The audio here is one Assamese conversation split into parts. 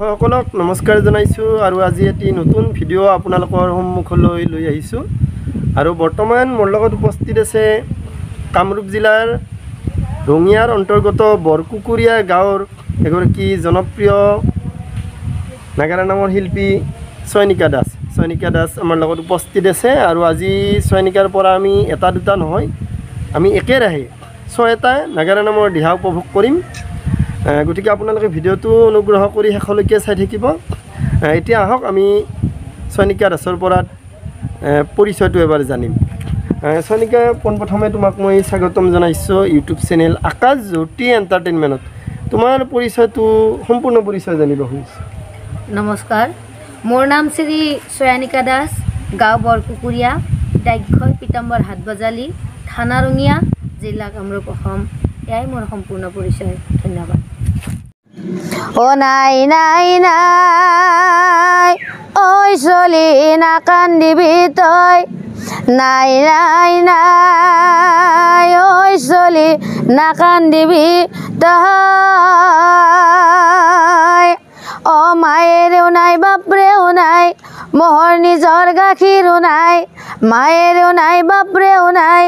দৰ্শকসকলক নমস্কাৰ জনাইছোঁ আৰু আজি এটি নতুন ভিডিঅ' আপোনালোকৰ সন্মুখলৈ লৈ আহিছোঁ আৰু বৰ্তমান মোৰ লগত উপস্থিত আছে কামৰূপ জিলাৰ ৰঙিয়াৰ অন্তৰ্গত বৰকুকুৰীয়া গাঁৱৰ এগৰাকী জনপ্ৰিয় নাগাৰা নামৰ শিল্পী চয়নিকা দাস আমাৰ লগত উপস্থিত আছে আৰু আজি চয়নিকাৰ পৰা আমি এটা দুটা নহয় আমি একেৰাহে 6টা নাগাৰা নামৰ দিহা উপভোগ কৰিম গতিকে আপোনালোকে ভিডিঅ'টো অনুগ্ৰহ কৰি শেষলৈকে চাই থাকিব এতিয়া আহক আমি চয়নিকা দাসৰ পৰা পৰিচয়টো এবাৰ জানিম চয়নিকা পোনপ্ৰথমে তোমাক মই স্বাগতম জনাইছোঁ ইউটিউব চেনেল আকাশ জ্যোতি এণ্টাৰটেইনমেণ্টত তোমাৰ পৰিচয়টো সম্পূৰ্ণ পৰিচয় জানিব খুজিছোঁ নমস্কাৰ মোৰ নাম শ্ৰী চয়নিকা দাস গাঁও বৰকুকুৰীয়া ডাকঘৰ পিতাম্বৰ হাটবজালি থানা ৰঙিয়া জিলা কামৰূপ অসম এয়াই মোৰ সম্পূৰ্ণ পৰিচয় ধন্যবাদ ও নাই নাই নাই ঐ চলি নাকান্দিবি তই নাই নাই নাই ঐ চলি নাকান্দিবি তই ও মায়েৰেও নাই বাপৰেও নাই মোহৰ নিজৰ গাখীৰো নাই মায়েৰেও নাই বাপৰেও নাই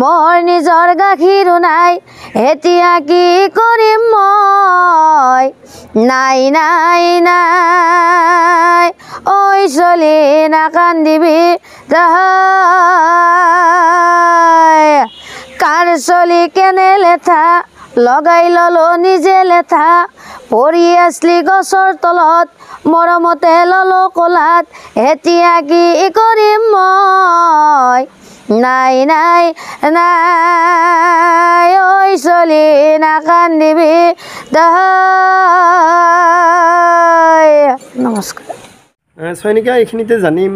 মোহৰ নিজৰ গাখীৰো নাই এতিয়া কি কৰিম মই নাই নাই নাই ঐ চলি নাকান্দিবি তই কাৰ চলি কেনে লেঠা লগাই ললো নিজে লেঠা পৰি আছলি গছৰ তলত মৰমতে ললো কলাত এতিয়া কি কৰিম মই নাই নাই নাই ঐ চলি নাকান্দিবি তই নমস্কাৰ চয়নিকা এইখিনিতে জানিম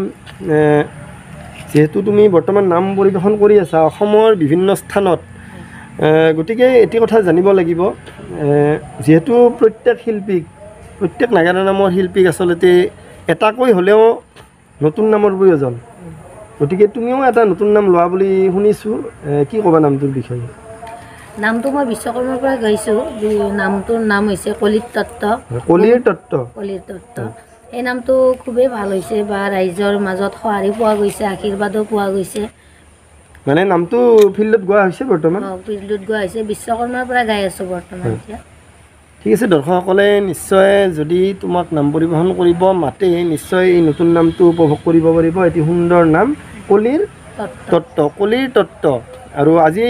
যিহেতু তুমি বৰ্তমান নাম পৰিৱেশন কৰি আছা অসমৰ বিভিন্ন স্থানত গতিকে এটি কথা জানিব লাগিব যেহেতু প্ৰত্যেক নাগাৰা নামৰ শিল্পীক আচলতে এটাকৈ হ'লেও নতুন নামৰ প্ৰয়োজন গতিকে তুমিও এটা নতুন নাম লোৱা বুলি শুনিছোঁ কি ক'বা নামটোৰ বিষয়ে নামটো মই বিশ্বকৰ্মাৰ পৰা গাইছোঁ নামটোৰ নাম হৈছে কলিৰ তত্ত্ব এই নামটো খুবেই ভাল হৈছে বা ৰাইজৰ মাজত সঁহাৰি পোৱা গৈছে আশীৰ্বাদো পোৱা গৈছে মানে নামটো ফিল্ডত গোৱা হৈছে বৰ্তমান ফিল্ডত গোৱা হৈছে বিশ্বকৰ্মাৰ পৰা গাই আছোঁ বৰ্তমান এতিয়া ঠিক আছে দৰ্শকসকলে নিশ্চয় যদি তোমাক নাম পৰিৱেশন কৰিব মাতে নিশ্চয় এই নতুন নামটো উপভোগ কৰিব পাৰিব এটি সুন্দৰ নাম কলিৰ তত্ত্ব আৰু আজি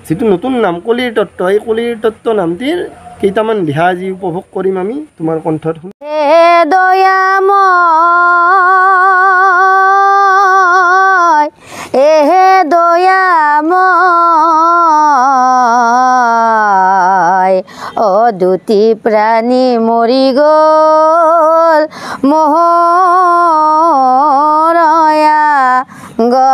যিটো নতুন নাম কলিৰ তত্ত্ব এই কলিৰ তত্ত্ব নামটিৰ কেইটামান দিহা আজি উপভোগ কৰিম আমি তোমাৰ কণ্ঠত হে দয়াময় হে দয়াময় ও দুটি প্ৰাণী মৰি গ'ল মোহৰয়া গত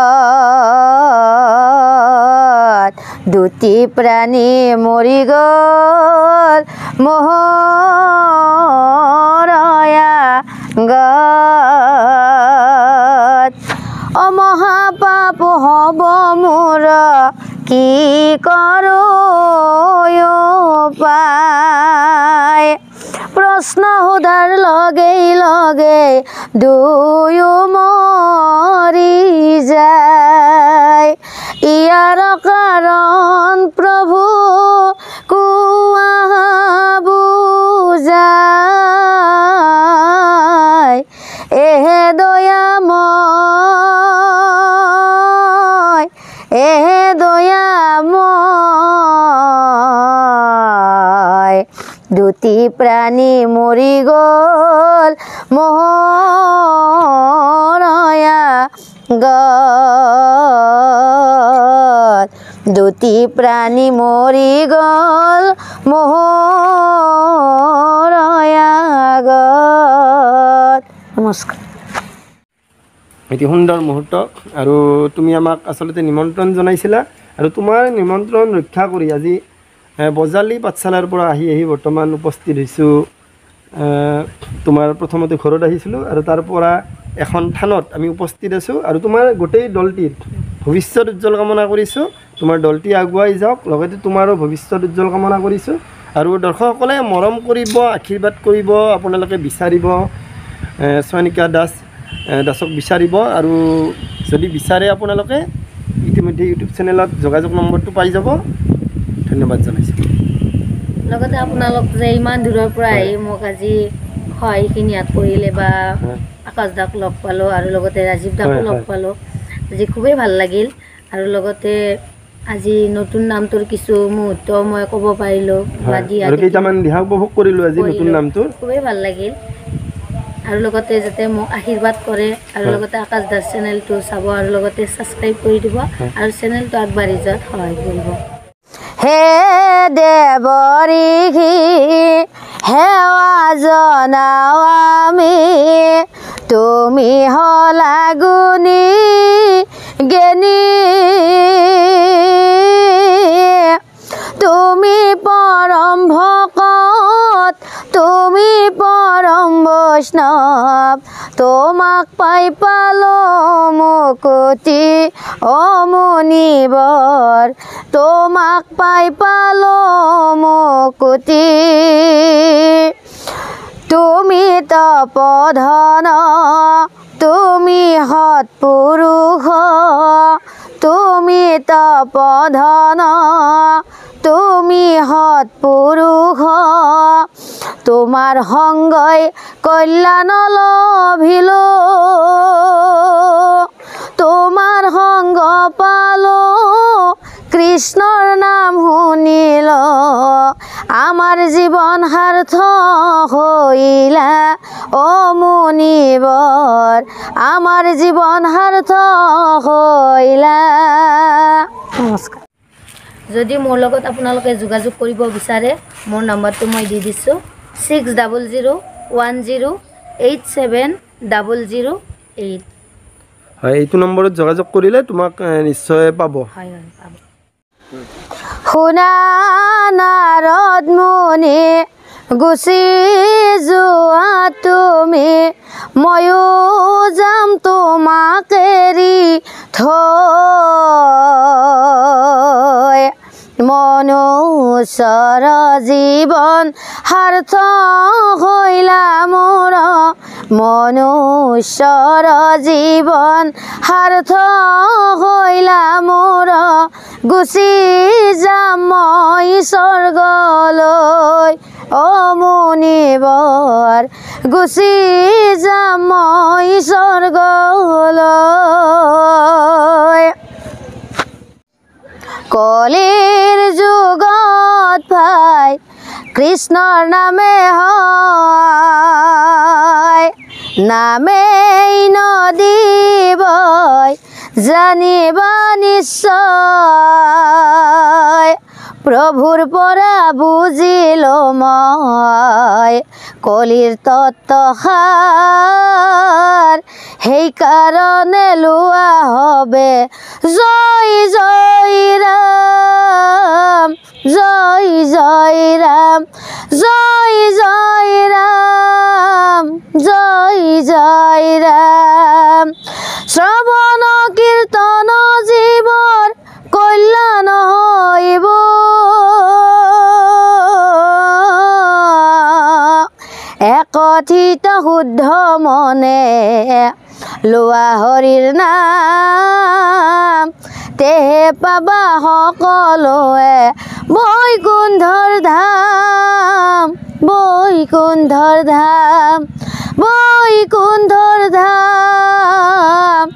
দুটি প্ৰাণী মৰি গ'ল মোহৰয়া গত অ মহাপাপ হ'ব মোৰ কি কৰোঁ পায় প্ৰশ্ন সোধাৰ লগে লগে দুয়ো মৰি যায় ইয়াৰ কাৰণ প্ৰভু কোৱা বুজায় এহে দয়াময় দুটি প্ৰাণী মৰি গ'ল মোহৰয়া গত দুটি প্ৰাণী মৰি গ'ল মোহৰয়া গত নমস্কাৰ এটি সুন্দৰ মুহূৰ্ত আৰু তুমি আমাক আচলতে নিমন্ত্ৰণ জনাইছিলা আৰু তোমাৰ নিমন্ত্ৰণ ৰক্ষা কৰি আজি বজালি পাঠশালাৰ পৰা আহি বৰ্তমান উপস্থিত হৈছোঁ তোমাৰ প্ৰথমতে ঘৰত আহিছিলোঁ আৰু তাৰ পৰা এখন থানত আমি উপস্থিত আছোঁ আৰু তোমাৰ গোটেই দলটিৰ ভৱিষ্যত উজ্জ্বল কামনা কৰিছোঁ তোমাৰ দলটি আগুৱাই যাওক লগতে তোমাৰো ভৱিষ্যত উজ্জ্বল কামনা কৰিছোঁ আৰু দৰ্শকসকলে মৰম কৰিব আশীৰ্বাদ কৰিব আপোনালোকে বিচাৰিব চয়নিকা দাসক বিচাৰিব আৰু যদি বিচাৰে আপোনালোকে ইতিমধ্যে ইউটিউব চেনেলত যোগাযোগ নম্বৰটো পাই যাব ধন্যবাদ জনাইছোঁ লগতে আপোনালোক যে ইমান দূৰৰ পৰা আহি মোক আজি সহায়খিনি ইয়াত কৰিলে বা আকাশ দাক লগ পালোঁ আৰু লগতে ৰাজীৱ দাকো লগ পালোঁ আজি খুবেই ভাল লাগিল আৰু লগতে আজি নতুন নামটোৰ কিছু মুহূৰ্ত মই ক'ব পাৰিলোঁ বা আৰু কেইটামান দিহা উপভোগ কৰিলোঁ আজি নতুন নামটোৰ খুবেই ভাল লাগিল আৰু লগতে যাতে মোক আশীৰ্বাদ কৰে আৰু লগতে আকাশ দাস চেনেলটো চাব আৰু লগতে ছাবস্ক্ৰাইব কৰি দিব আৰু চেনেলটো আগবাঢ়ি যোৱাত সহায় কৰিব হে দেৱৰিষি সেৱা জনাও আমি তুমি হলা গুণী জ্ঞানী তুমি পৰম ভকত তুমি পৰম বৈষ্ণৱ তোমাক পাই পালো মুকুতি অমুনিবৰ তোমাক পাই পালো মুকুতি তুমি তপধন তুমি সৎপুৰুষ তুমি তপধন তুমি সৎপুৰুষ তোমাৰ সংগই কল্যাণ লভিলো তোমাৰ সংগ পালো কৃষ্ণৰ নাম শুনিল আমাৰ জীৱন সাৰ্থ হইলা অ মুনিবৰ আমাৰ জীৱন সাৰ্থ হইলা নমস্কাৰ যদি মোৰ লগত আপোনালোকে যোগাযোগ কৰিব বিচাৰে মোৰ নম্বৰটো মই দি দিছোঁ 6010870008 হয় এইটো নম্বৰত যোগাযোগ কৰিলে তোমাক নিশ্চয় পাব হয় হয় পাব শুনা নাৰদ মুনি গুচি যোৱা তুমি ময়ো যাম তোমাক এৰি থৈ মনুষ্যৰ জীৱন সাৰ্থ হইলা মোৰ মনুষ্যৰ জীৱন সাৰ্থ হইলা মোৰ গুচি যাম মই স্বৰ্গলৈ অ মুনিবৰ গুচি যাম মই স্বৰ্গলৈ কলিৰ যুগত ভাই কৃষ্ণৰ নামে হয় নামেই নদী বৈ জানিবা নিশ্চয় প্ৰভুৰ পৰা বুজিলো মই কলিৰ তত্ত্বসাৰ সেইকাৰণে লোৱা হবে জয় জয় ৰাম জয় জয় ৰাম জয় জয় ৰাম জয় জয় ৰাম শ্ৰৱণ কীৰ্তন জীৱৰ কল্যাণ হইব একথিত শুদ্ধ মনে লোৱা হৰিৰ নাম তেহে পাবা সকলোৱে বৈকুণ্ঠৰ ধাম বৈকুণ্ঠৰ ধাম বৈকুণ্ঠৰ ধাম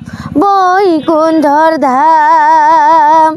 বৈকুণ্ঠৰ ধাম